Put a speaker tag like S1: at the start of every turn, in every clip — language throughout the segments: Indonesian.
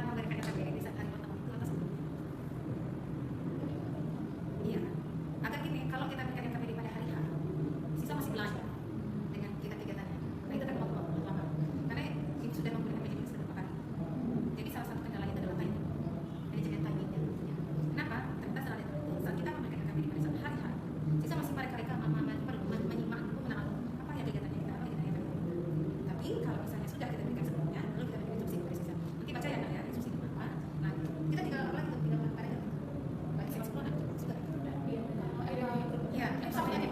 S1: memberikan KBR di saat hari pertama itu atau sebelumnya? Iya. Agar gini, kalau kita berikan KBR pada hari H, siswa masih belajar dengan kita kegiatannya. Nah itu kan waktu lama. Karena ini sudah memberikan KBR sudah berapa kali. Jadi salah satu kendalanya adalah timing. Manajemen timingnya. Kenapa? Ternyata salah itu. Saat kita memberikan KBR pada saat hari H, siswa masih mereka menyimak dulu menang apa ya kegiatannya kita, apa kegiatannya kita. Tapi kalau misalnya sudah kita berikan sebelumnya, lalu kita berikan instruksi kepada siswa. Nanti baca ya nak ya, instruksi itu apa. Nah kita tinggal apa lagi? Tinggal pada bagi siswa sekolah sudah. Ya, misalnya nih.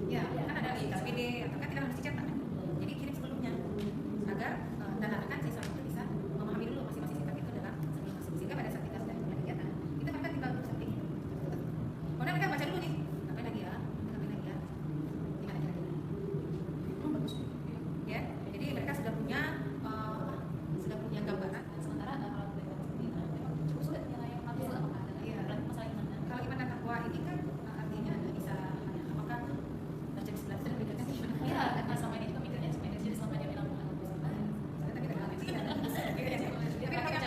S1: Ya, kan ada di KPD atau kan kita harus dicetak kan. Jadi kirim sebelumnya agar dan akan siswa itu bisa memahami dulu masing-masing sifat itu dalam sehingga pada saat kita sudah mulai kegiatan kita mereka tinggal samping itu. Kemudian mereka baca dulu nih, ngapain lagi ya, gimana kira-kira? Bagus. Ya, jadi mereka sudah punya gambaran. Sementara kalau mereka cukup sulit yang habis apakah ada masalah gimana? Kalau iman dan takwa ini kan artinya ada bisa apakah terjadi sebelah sudah beda kan gimana? Iya, karena sama ini juga mikirnya cuma jadi selama dia bilang saya tak kita ngerti kan. Tapi apa cara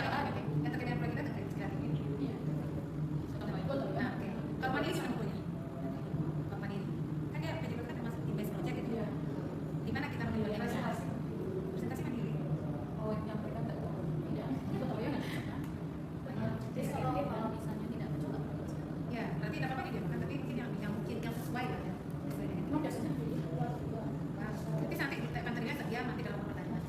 S1: yang terkait dengan kita terkait sekali ini. Iya. Nah, oke. Kalau mandiri mana punya? Kalau mandiri kan dia PJJ kan termasuk tim base project gitu ya. Di mana kita menilai presentasi mandiri. Oh, yang mereka tidak itu tahu ya nggak? Jadi kalau misalnya tidak mencoba, ya berarti tidak apa-apa dia makan, tapi mungkin yang mungkin yang sesuai lah ya. Nanti akan terlihat dia nanti dalam pertanyaan.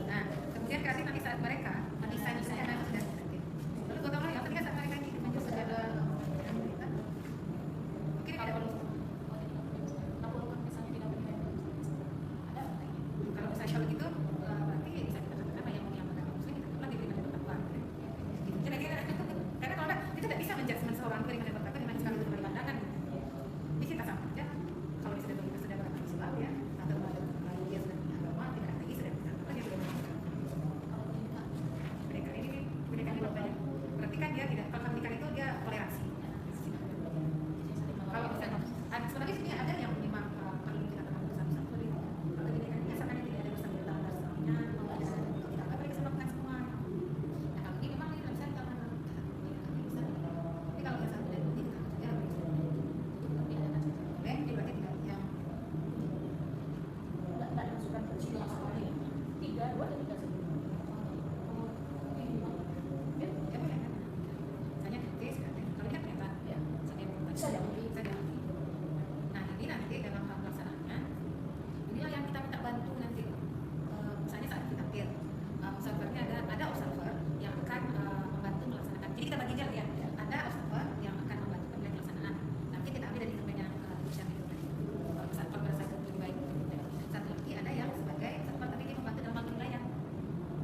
S1: Nah, kemudian kasih nanti saat mereka desain nanti sudah nanti. Lalu gotong royong ketika saat mereka ini menjadi ada mungkin ada perlu. Kalau misalnya begitu berarti bisa kita katakan yang mengamalkan muslim kita telah diberikan bertakwa. Kira-kira karena kalau kita tidak bisa menjudgment seorang beriman dan bertakwa dengan sekali berbalik pandangan. Ini kita sama aja. Kalau sudah beragama Islam ya atau dia sudah punya agama tidak lagi sudah beragama dia sudah mereka ini banyak. Berarti kan dia tidak kalau pernikahan itu dia toleransi. Kalau misalnya sebenarnya sini ada yang memang perlu kita ketahui satu-satu dari kalau pernikahan ini asalnya tidak ada bersangkutan dasarnya tidak apa mereka sebabkan semua. Nah kalau ini memang tidak bisa kita tapi kalau yang satu dan ini kita harus jaga berarti tidak yang tidak ada masukan kecil masalahnya 3, 2 dan 3 sebelum ya boleh kan misalnya tes kan kalau ini kan ternyata ya saya nah ini nanti dalam hal pelaksanaannya inilah yang kita minta bantu nanti misalnya saat kita peer observernya ada observer yang akan membantu melaksanakan jadi kita bagi jalan ya ada observer yang akan membantu pemilihan pelaksanaan nanti kita ambil dari kementerian Indonesia itu kalau pada saat lebih baik satu lagi ada yang sebagai observer tapi dia membantu dalam hal penilaian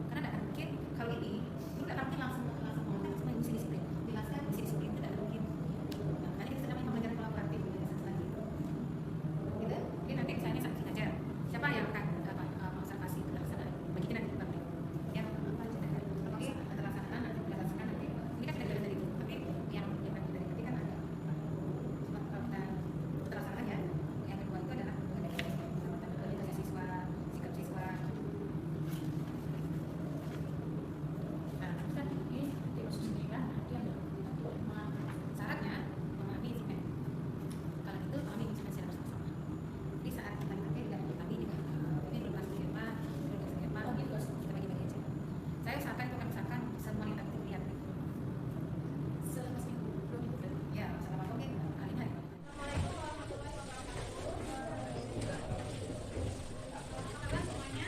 S1: karena tidak mungkin kalau ini tidak mungkin langsung mengatakan semua misi disiplin jelaskan misi disiplin tidak mungkin makanya kita sedang mempelajari kolaboratif dari satu lagi gitu jadi nanti misalnya saksi aja siapa yang akan mengobservasi pelaksanaan bagi kita nanti publik yang apa aja tapi pelaksanaan nanti berdasarkan nanti ini kan tidak dari itu tapi yang dari tadi kan ada pelaksanaan ya yang kedua itu adalah kualitas siswa sikap siswa nah kan ini di khusus ini kan dia syaratnya memahami instrumen kalau itu memahami instrumen secara bersama-sama jadi saat kita dipakai dan kami juga ini belum pasti skema oh gitu kita bagi-bagi aja saya usahakan itu kan misalkan semua yang tadi lihat selama seminggu belum itu ya selama mungkin hari ini Assalamualaikum warahmatullahi wabarakatuh semuanya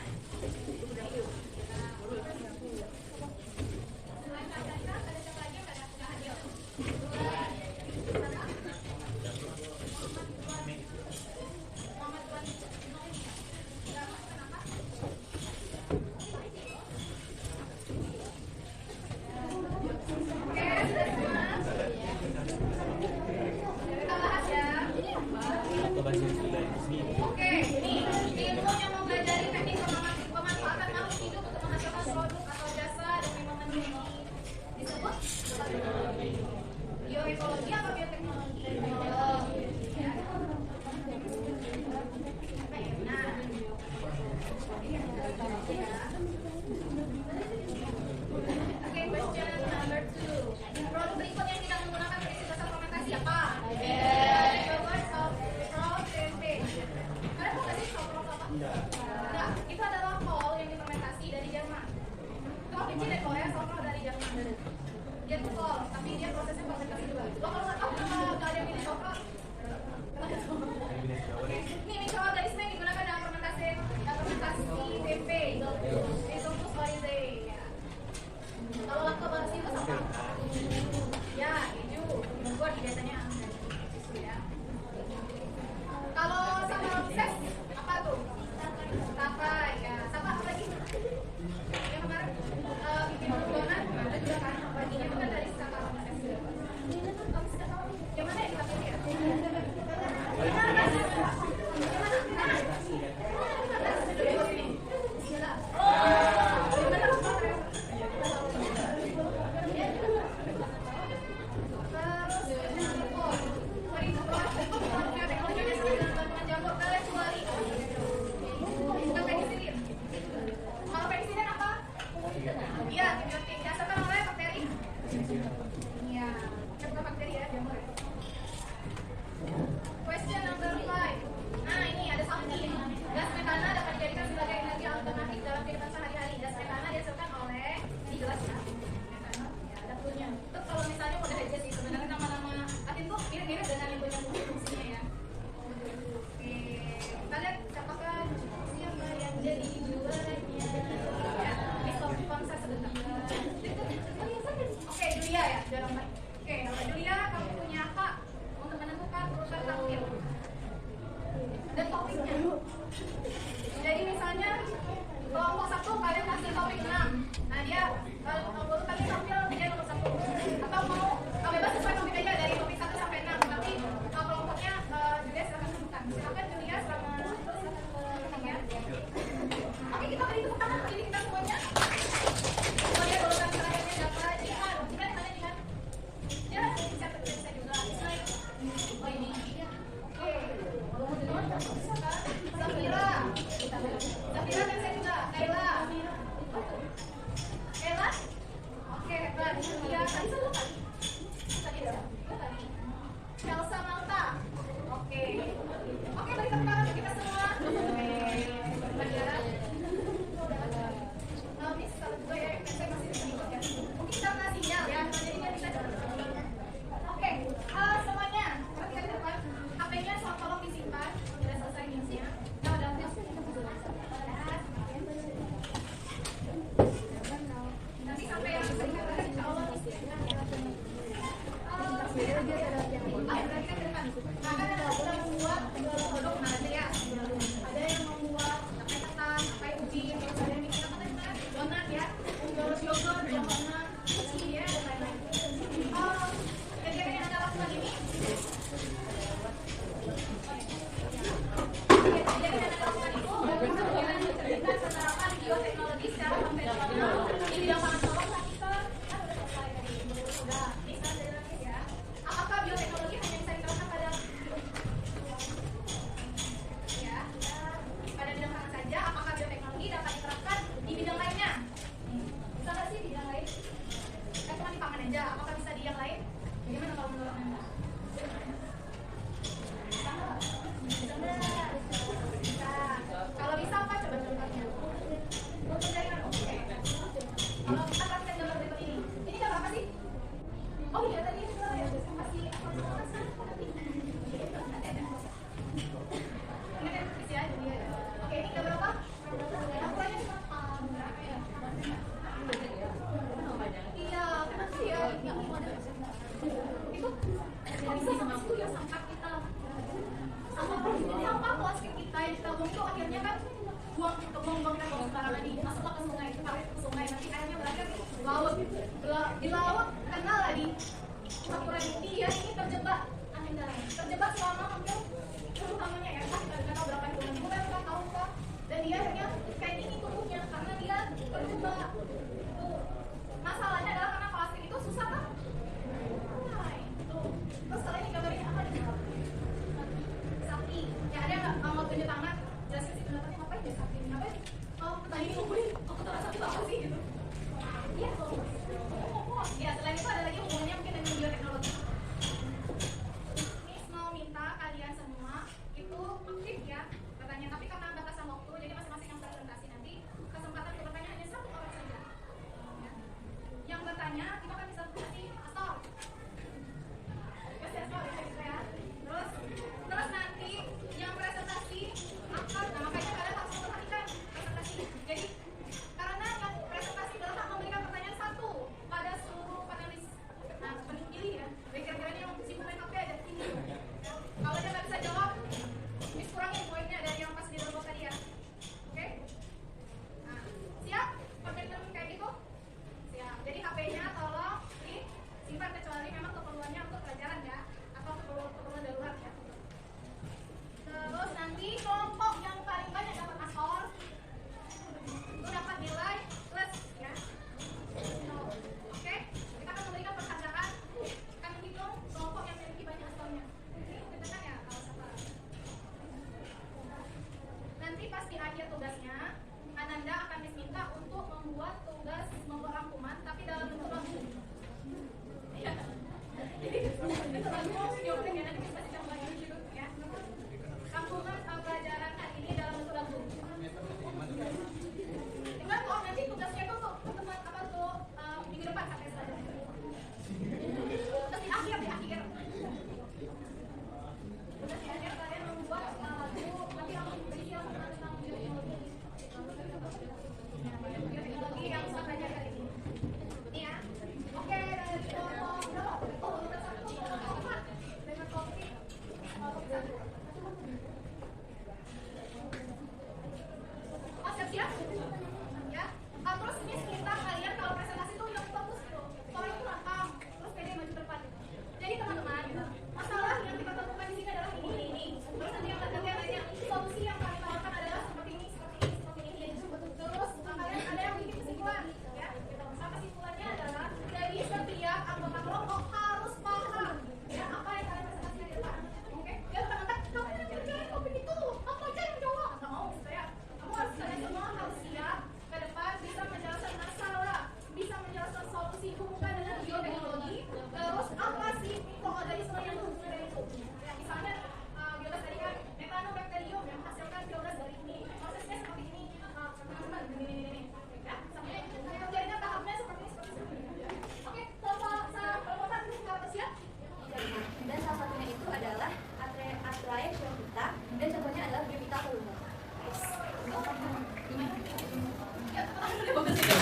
S1: udah yuk selain Kak Caca ada siapa lagi yang Kak hadir Muhammad Wan kenapa? Oke, sudah semua. Kita bahas ya. Oke, ini ilmu yang mempelajari teknik pemanfaatan makhluk hidup untuk menghasilkan produk atau jasa dan memenuhi disebut bioekologi atau bioteknologi? Ya. Nah,
S2: Nah, itu adalah call yang difermentasi dari Jerman. Itu origin dari Korea sama dari Jerman. Dia tuh call, tapi dia prosesnya fermentasi juga. Lo kalau nggak tahu kenapa nggak ada yang pilih coklat? Ini mikroorganisme yang digunakan dalam fermentasi tempe. Itu fosforize. Kalau lactobacillus apa? Ya, keju. Yogurt biasanya. Ya. Kalau sama ses apa tuh? Tapai ya. Sama apa lagi? Yang kemarin bikin donat ada juga kan? Baginya itu kan dari Saccharomyces. Yang mana yang kita pilih ya? Question number 5. Nah, ini ada something. Gas metana dapat dijadikan sebagai energi alternatif dalam kehidupan sehari-hari. Gas metana dihasilkan oleh, ini jelas ya. Metana, ya ada clue-nya. Itu kalau misalnya udah aja sih sebenarnya nama-nama atin tuh mirip-mirip dengan yang punya fungsinya ya. Oke, kita lihat siapakah siapa yang jadi juaranya. Ya, ini stop konser sebentar. Oke, Julia ya, juara 4. Oke, kalau Julia kamu punya hak untuk menentukan urutan tampil dan topiknya. Jadi misalnya kelompok 1 kalian kasih topik 6. Nah dia urutannya tampil dia nomor 1. Atau mau bebas sesuai topik aja dari topik 1 sampai 6. Tapi kelompoknya Julia silahkan tentukan. Silakan Julia selama ya. Oke, kita beri tepuk tangan ini kita semuanya. Kemudian urutan terakhirnya dapat Jihan. Jihan mana Jihan? Ya, siapa bisa juga. Oh ini. Oke. Zafira. Zafira kan saya juga. Kayla. Kayla? di akhir tugasnya, Ananda akan diminta untuk membuat tugas rangkuman, tapi dalam bentuk lagu. Ya. Jadi itu lagu jawabannya nanti kita baca lagi gitu ya. Rangkuman pelajaran hari ini dalam bentuk lagu. Tinggal kok nanti tugasnya tuh teman apa tuh minggu depan sampai selesai. Terus di akhir tugas di akhir kalian membuat lagu, nanti aku berisi lagu tentang teknologi yang saya pelajari hari ini. Ini ya. Oke, dari kelompok berapa? Kelompok 1, kelompok 4 dengan topik kelompok 1. Oh, siap-siap? Ya. Terus ini sekitar kalian kalau presentasi tuh yang fokus gitu. Soalnya itu lantang, terus pede maju depan. Jadi teman-teman, masalah yang kita temukan di sini adalah ini. Terus nanti yang lainnya, solusi yang kalian tawarkan adalah seperti ini. Terus kalian ada yang bikin kesimpulan, ya. Nah, kesimpulannya adalah dari setiap anggota kelompok harus paham, ya, apa yang kalian presentasikan di depan. Oke? Ya, teman-teman, kamu yang kerjain topik itu, apa aja yang jawab? Nggak mau, saya. Kamu harus kalian semua harus siap ke depan bisa menjelaskan masalah, bisa menjelaskan solusi hubungan dengan bioteknologi. Terus apa sih mikroorganisme yang berhubungan dengan itu? Ya, misalnya biogas tadi kan mekanobakterium yang menghasilkan biogas dari ini. Prosesnya seperti ini. Teman-teman, ini. Ya, sampai kerjanya tahapnya seperti ini. Oke, kelompok 1 kita siap?
S3: Dan salah satunya itu adalah Atraea Shelvita dan contohnya adalah Brevita columna.
S2: Gimana? Ya, bagus ya.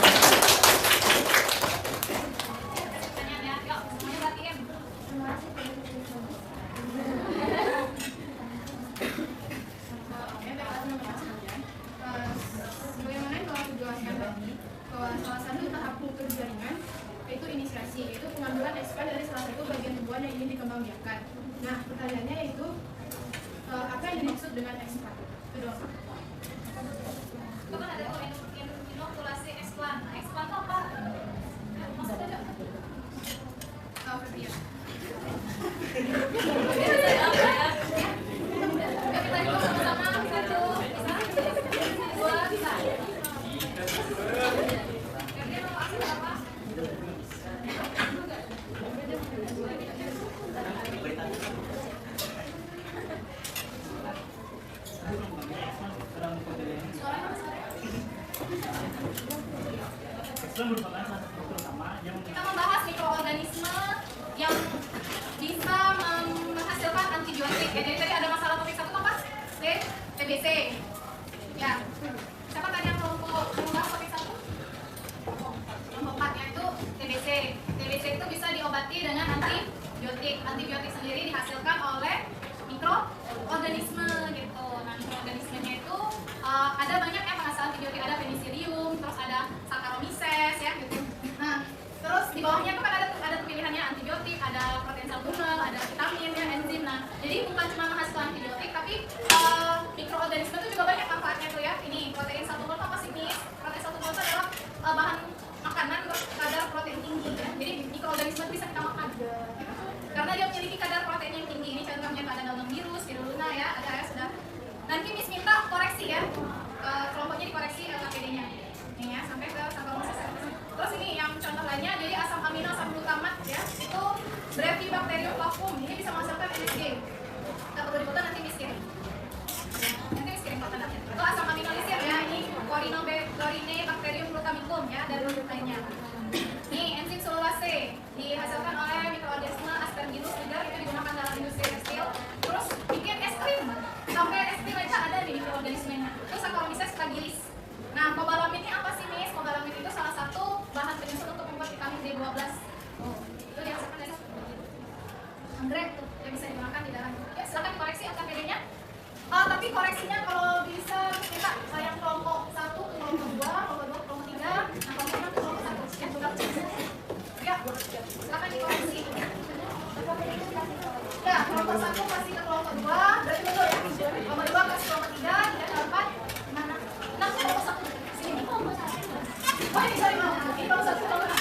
S2: Pertanyaan ya, yuk, semuanya perhatiin.
S3: Terima kasih.
S1: Sebagaimana yang telah dijelaskan tadi, bahwa salah satu tahap kultur jaringan yaitu inisiasi, yaitu pengambilan ekspan dari salah satu bagian tumbuhan yang ingin dikembangbiakan. Nah, pertanyaannya yaitu apa yang dimaksud dengan ekspan? Itu doang.
S2: Itu kan ada tuh inokulasi eksplan. Nah, eksplan itu apa? Maksudnya ada?
S1: Ferdian.
S2: Ya, kita hitung sama-sama. 1, bisa. 2, bisa. Ferdian mau aksi apa? Kita membahas mikroorganisme yang bisa menghasilkan antibiotik. Ya, jadi tadi ada masalah topik 1 apa? TBC. Ya. Siapa tadi yang kelompok membahas topik 1? Kelompok 4 yaitu TBC. TBC itu bisa diobati dengan antibiotik. Antibiotik sendiri dihasilkan oleh mikroorganisme gitu. Nah, mikroorganismenya itu ada banyak yang menghasilkan antibiotik, ada penicillium, terus ada Saccharomyces ya gitu. Nah, terus di bawahnya itu kan ada pilihannya antibiotik, ada protein sel tunnel, ada vitamin ya, enzim. Nah, jadi bukan cuma menghasilkan antibiotik, tapi mikroorganisme itu juga banyak manfaatnya tuh ya. Ini protein sel tunnel apa sih nih? Protein sel tunnel itu adalah bahan makanan berkadar protein tinggi ya. Jadi mikroorganisme itu bisa kita makan. Karena dia memiliki kadar protein yang tinggi. Ini contohnya pada dalam virus, spirulina ya, ada ya sudah. Nanti Miss minta koreksi ya. Kelompoknya dikoreksi LKPD-nya. Nih ya, sampai ke Saccharomyces. Terus ini yang contoh lainnya, jadi asam amino, asam glutamat ya, itu Brevibacterium flavum. Ini bisa menghasilkan MSG. Nggak perlu dipoto, nanti Miss kirim. Nanti Miss kirim foto nanti. Itu asam amino lisin ya, ini Corynebacterium glutamicum ya, dan lainnya. Ini enzim selulase dihasilkan oleh mikroorganisme Aspergillus juga, itu digunakan dalam industri tekstil. Terus bikin es krim, sampai es krim aja ada di mikroorganismenya. Itu Saccharomyces fragilis. Nah, cobalamin ini apa sih, Miss? Cobalamin itu salah satu bahan penyusun untuk membuat vitamin B12. Oh, itu dihasilkan dari anggrek tuh, yang bisa digunakan di dalam. Ya, silakan koreksi LKPD-nya. Tapi koreksinya kalau bisa kita yang kelompok 1 ke kelompok 2, kelompok 2 ke kelompok 3, nah kelompok 6 ke kelompok 1. Ya, ya, silakan dikoreksi. Ya, kelompok 1 kasih ke kelompok 2, berarti betul ya. Kelompok 2 kasih kelompok 3, 3 ke 4, mana? 6 ke kelompok 1. Sini kelompok 1. Oh, ini sorry, ini kelompok 1 kelompok 6.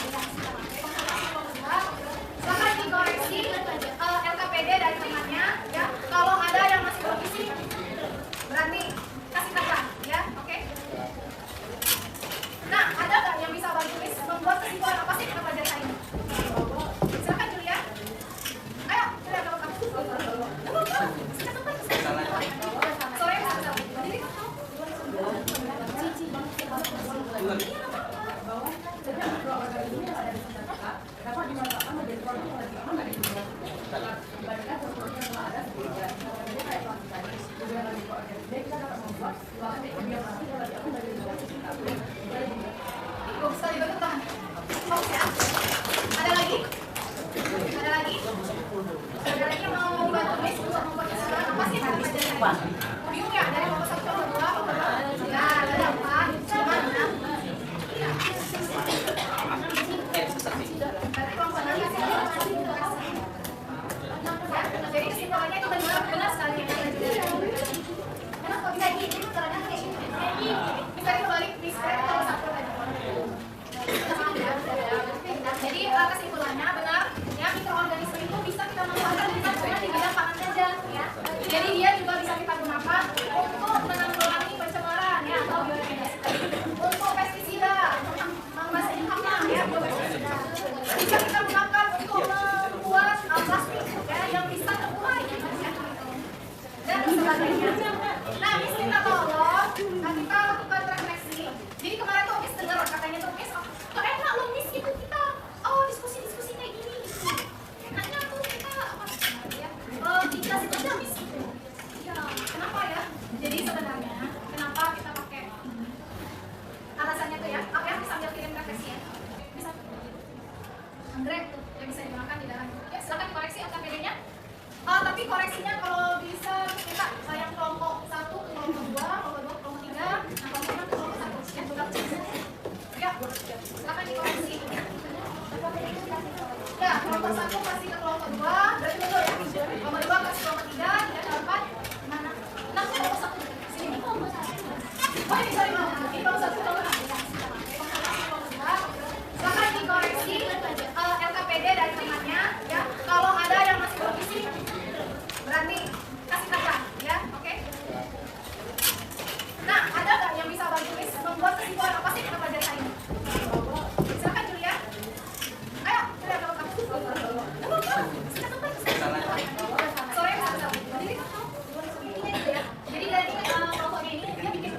S2: Silakan dikoreksi LKPD dari temannya ya. Kalau ada yang masih belum isi, berarti kasih tanda ya. Bagus sekali, bagus tahan. Fokus ya. Ada lagi? Ada lagi? Ada lagi yang mau dibantu Miss untuk memposisikan apa sih yang harus dipelajari? Bingung ya? Dari kelompok 1 kelompok 2, kelompok 3. Ya, ada apa? Gimana? Berarti kelompok 6 kasih ya, jadi kesimpulannya itu benar sekali yang kita pelajari. Karena kok bisa gini, caranya kayak gini. Bisa dibalik, bisa kalau satu aja. Jadi kesimpulannya benar ya, mikroorganisme itu bisa kita manfaatkan bukan cuma di bidang pangan saja ya. Jadi dia juga bisa kita gunakan untuk menanggulangi pencemaran ya atau biodiversitas. Untuk pestisida, menguasai hama ya, biopestisida. Bisa kita gunakan untuk membuat plastik ya yang bisa terurai dan sebagainya. Nah, Miss minta tolong kita lakukan refleksi. Jadi kemarin tuh Miss dengar katanya tuh Miss, kok enak loh Miss itu kita diskusi kayak gini. Enaknya tuh kita apa ya? Dijelasin aja Miss. Ya, kenapa ya? Jadi sebenarnya kenapa kita pakai alasannya tuh ya? Oke, bisa ambil kirim refleksi ya. Bisa anggrek tuh yang bisa digunakan di dalam. Ya, silakan koreksi AKPD-nya. Tapi koreksinya kalau bisa kita yang kelompok 1 ke kelompok 2, kelompok 2 ke kelompok 3, nah kelompok 6 ke kelompok 1 ya, juga. Ya, silakan dikoreksi. Ya, kelompok 1 kasih ke kelompok 2, berarti betul ya. Kelompok 2 kasih kelompok 3, 3 ke 4, mana? 6 ke kelompok 1. Sini kelompok 1. Oh, ini sorry, ini kelompok 1 kelompok 2. Silakan dikoreksi LKPD dari temannya ya. Kalau ada yang masih belum isi, berarti kasih saja ya, oke? Nah, ada nggak yang bisa bantu Miss membuat kesimpulan apa sih kita pelajari hari ini? Silakan Julia. Ayo, Julia kalau kamu. Sore jadi dari kelompoknya ini dia bikin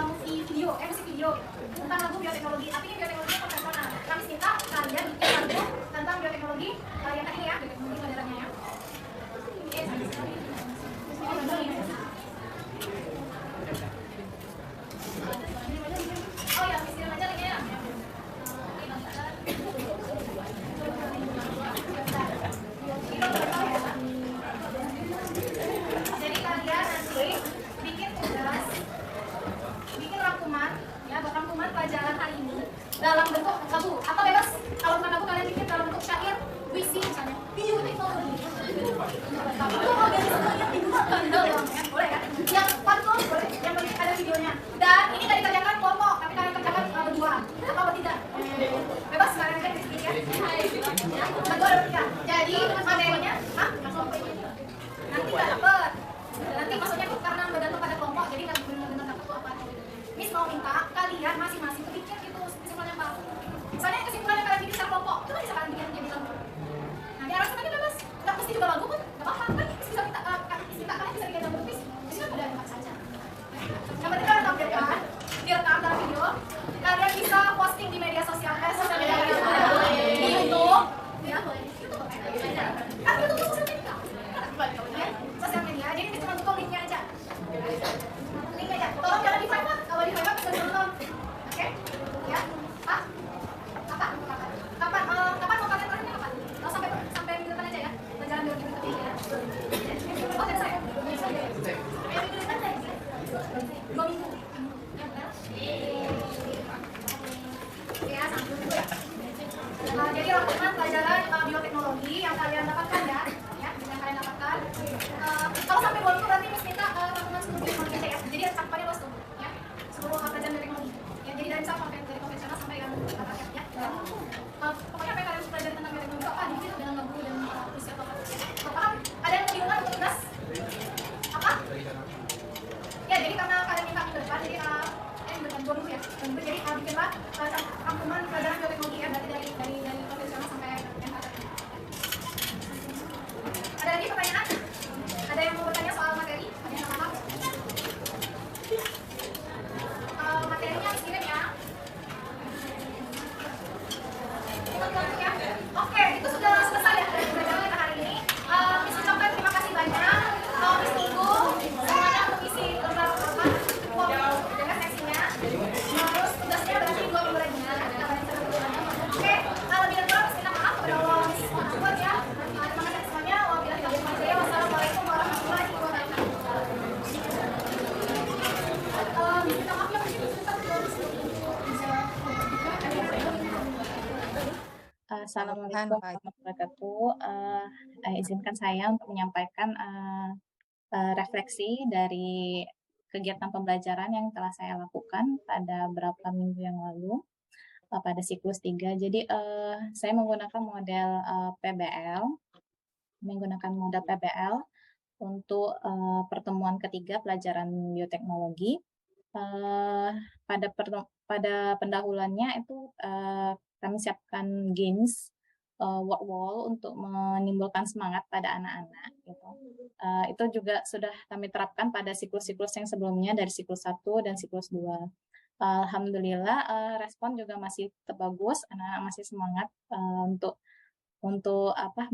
S2: musik video tentang lagu bioteknologi. Tapi ini bioteknologi konvensional. Kami minta kalian bikin lagu tentang bioteknologi yang tadi ya, bioteknologi modelnya ya. Oh ya, misalnya aja lagi ya. Jadi kalian nanti bikin tugas, bikin rangkuman ya, buat rangkuman pelajaran hari ini dalam bentuk lagu atau bebas. Kalau bukan lagu kalian bikin dalam bentuk syair, puisi misalnya. Bioteknologi. Itu organisasinya digunakan dong ya, boleh ya? Yang pantul boleh, yang ada videonya. Dan ini tadi kerjakan kelompok, tapi kalian kerjakan berdua atau bertiga. Bebas kalian aja bikin ya. Berdua ada bertiga. Jadi materinya, nanti nggak dapet. Nanti maksudnya tuh karena bergantung pada kelompok, jadi nggak benar-benar dapet tuh apa. Miss mau minta kalian masing-masing bikin gitu kesimpulannya apa? Misalnya kesimpulan yang kalian bikin secara kelompok, itu bisa kalian bikin jadi lagu. Nah, di arah sana bebas. Nggak mesti juga lagu pun, nggak apa-apa. Kan bisa kita kalian bisa bikin dalam bentuk di sini udah enak saja. Yang penting kalian tampilkan, direkam dalam video. Kalian bisa posting di media sosial, di YouTube. Ya, kan YouTube tuh sosial media. Sosial media, jadi bisa buka linknya aja. Linknya aja. Tolong jangan di private. Kalau di private bisa nonton. Oke? Ya. Kapan mau kalian terakhirnya kapan? Sampai minggu depan aja ya. Pelajaran 2 minggu depan ya. Oh, dan saya. Minggu depan saya. 2 minggu. Ya, benar? Ya, sampai dulu ya. Jadi rangkuman pelajaran bioteknologi yang kalian dapatkan ya, yang kalian dapatkan. Kalau sampai 2 minggu berarti Miss minta rangkuman 10 bioteknologi aja ya. Jadi cakupannya luas tuh, ya. 10 pelajaran bioteknologi. Ya, jadi dari dari konvensional sampai yang paket ya. Pokoknya apa yang kalian pelajari tentang bioteknologi apa? Di sini dengan lagu dan puisi atau apa? Paham? Ada yang kebingungan untuk tugas? Apa? Ya, jadi karena kalian minta minggu depan, jadi bukan 2 minggu ya. 2 minggu jadi bikinlah rangkuman pelajaran bioteknologi ya, berarti dari konvensional sampai yang paket. Ada lagi pertanyaan? Ada yang mau bertanya soal materi? Ada yang paham? Materinya kirim ya. Oke, itu sudah selesai ya pelajaran kita hari ini. Miss ucapkan terima kasih banyak. Miss Ibu semuanya untuk isi lembar
S4: Assalamualaikum warahmatullahi wabarakatuh. Izinkan saya untuk menyampaikan refleksi dari kegiatan pembelajaran yang telah saya lakukan pada beberapa minggu yang lalu pada siklus 3. Jadi saya menggunakan model PBL untuk pertemuan ketiga pelajaran bioteknologi. Pada pendahuluannya itu kami siapkan games work wall untuk menimbulkan semangat pada anak-anak gitu. Itu juga sudah kami terapkan pada siklus-siklus yang sebelumnya dari siklus 1 dan siklus 2. Alhamdulillah respon juga masih tetap bagus, anak-anak masih semangat untuk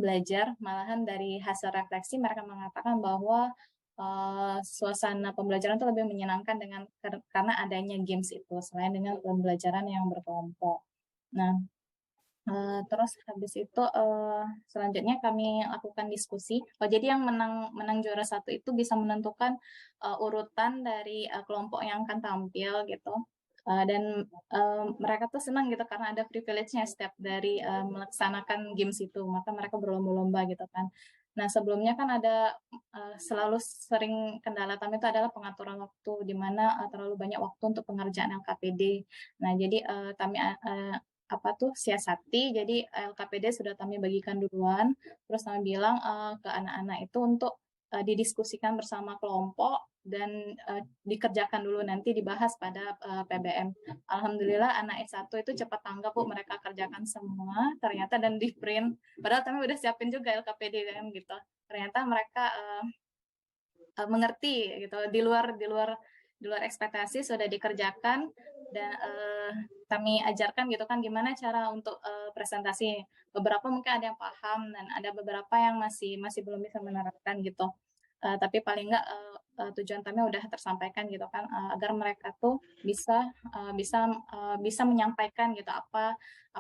S4: belajar. Malahan dari hasil refleksi mereka mengatakan bahwa suasana pembelajaran itu lebih menyenangkan karena adanya games itu selain dengan pembelajaran yang berkelompok. Nah, terus habis itu selanjutnya kami lakukan diskusi. Jadi yang menang juara 1 itu bisa menentukan urutan dari kelompok yang akan tampil gitu. Dan mereka tuh senang gitu karena ada privilege-nya setiap dari melaksanakan games itu, maka mereka berlomba-lomba gitu kan. Nah sebelumnya kan ada selalu sering kendala kami itu adalah pengaturan waktu, di mana terlalu banyak waktu untuk pengerjaan LKPD. Nah jadi kami siasati, jadi LKPD sudah kami bagikan duluan, terus kami bilang ke anak-anak itu untuk didiskusikan bersama kelompok dan dikerjakan dulu, nanti dibahas pada PBM. Alhamdulillah anak S1 itu cepat tanggap Bu, mereka kerjakan semua ternyata dan di print, padahal kami udah siapin juga LKPD kan gitu. Ternyata mereka mengerti gitu, di luar ekspektasi sudah dikerjakan. Dan kami ajarkan gitu kan gimana cara untuk presentasi. Beberapa mungkin ada yang paham dan ada beberapa yang masih belum bisa menerapkan gitu. Tapi paling enggak tujuan kami udah tersampaikan gitu kan, agar mereka tuh bisa menyampaikan gitu apa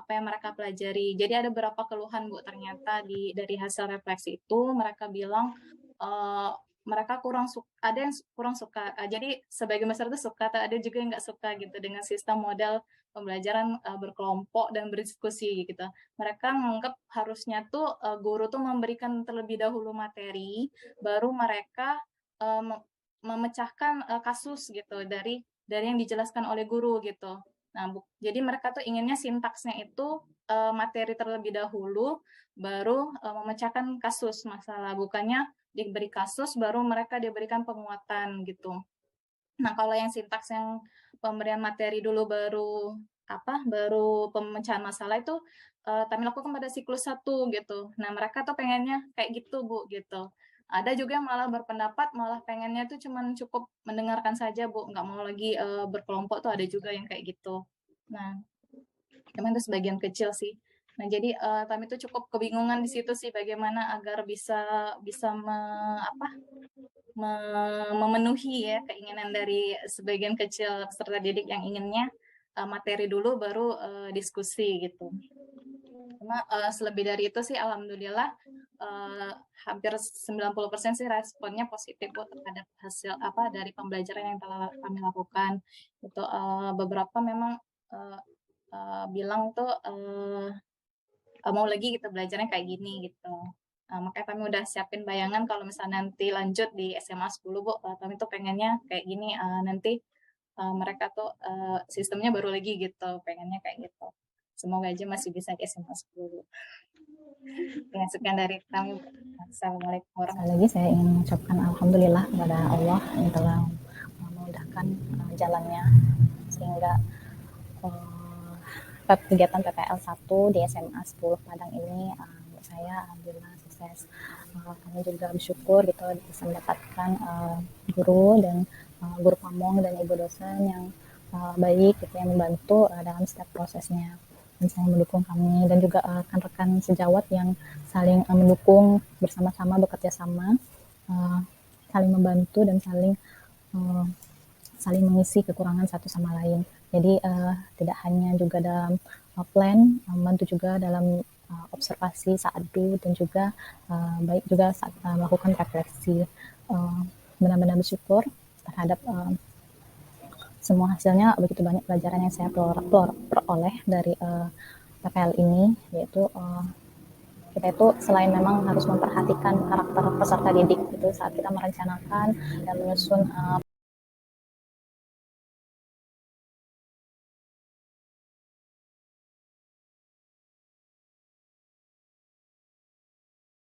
S4: yang mereka pelajari. Jadi ada beberapa keluhan Bu, ternyata dari hasil refleksi itu mereka bilang mereka ada yang kurang suka. Jadi sebagian besar itu suka, ada juga yang nggak suka gitu dengan sistem model pembelajaran berkelompok dan berdiskusi gitu. Mereka menganggap harusnya tuh guru tuh memberikan terlebih dahulu materi, baru mereka memecahkan kasus gitu dari yang dijelaskan oleh guru gitu. Nah, jadi mereka tuh inginnya sintaksnya itu materi terlebih dahulu, baru memecahkan kasus masalah, bukannya diberi kasus baru mereka diberikan penguatan gitu. Nah, kalau yang sintaks yang pemberian materi dulu baru pemecahan masalah itu kami lakukan pada siklus 1 gitu. Nah, mereka tuh pengennya kayak gitu Bu gitu. Ada juga yang malah berpendapat malah pengennya tuh cuman cukup mendengarkan saja Bu, nggak mau lagi berkelompok, tuh ada juga yang kayak gitu. Nah, cuman itu sebagian kecil sih. Nah, jadi kami tuh cukup kebingungan di situ sih bagaimana agar bisa memenuhi ya keinginan dari sebagian kecil peserta didik yang inginnya materi dulu baru diskusi gitu. Cuma selebih dari itu sih alhamdulillah hampir 90% sih responnya positif Bu terhadap hasil dari pembelajaran yang telah kami lakukan. Itu beberapa memang bilang tuh mau lagi gitu belajarnya kayak gini gitu. Makanya kami udah siapin bayangan kalau misalnya nanti lanjut di SMA 10 Bu, kami tuh pengennya kayak gini, nanti mereka tuh sistemnya baru lagi gitu, pengennya kayak gitu. Semoga aja masih bisa di SMA 10. Ya, sekian dari kami. Assalamualaikum warahmatullahi wabarakatuh.
S5: Sekali lagi saya ingin mengucapkan alhamdulillah kepada Allah yang telah memudahkan jalannya sehingga kegiatan PPL 1 di SMA 10 Padang ini menurut saya alhamdulillah sukses. Kami juga bersyukur gitu bisa mendapatkan guru dan guru pamong dan ibu dosen yang baik gitu, yang membantu dalam setiap prosesnya dan saling mendukung kami, dan juga rekan-rekan sejawat yang saling mendukung, bersama-sama bekerja sama, saling membantu dan saling mengisi kekurangan satu sama lain. Jadi tidak hanya juga dalam plan, membantu juga dalam observasi saat duduk, dan juga baik juga saat melakukan refleksi. Benar-benar bersyukur terhadap semua hasilnya. Begitu banyak pelajaran yang saya peroleh dari PPL ini, yaitu kita itu selain memang harus memperhatikan karakter peserta didik itu saat kita merencanakan dan menyusun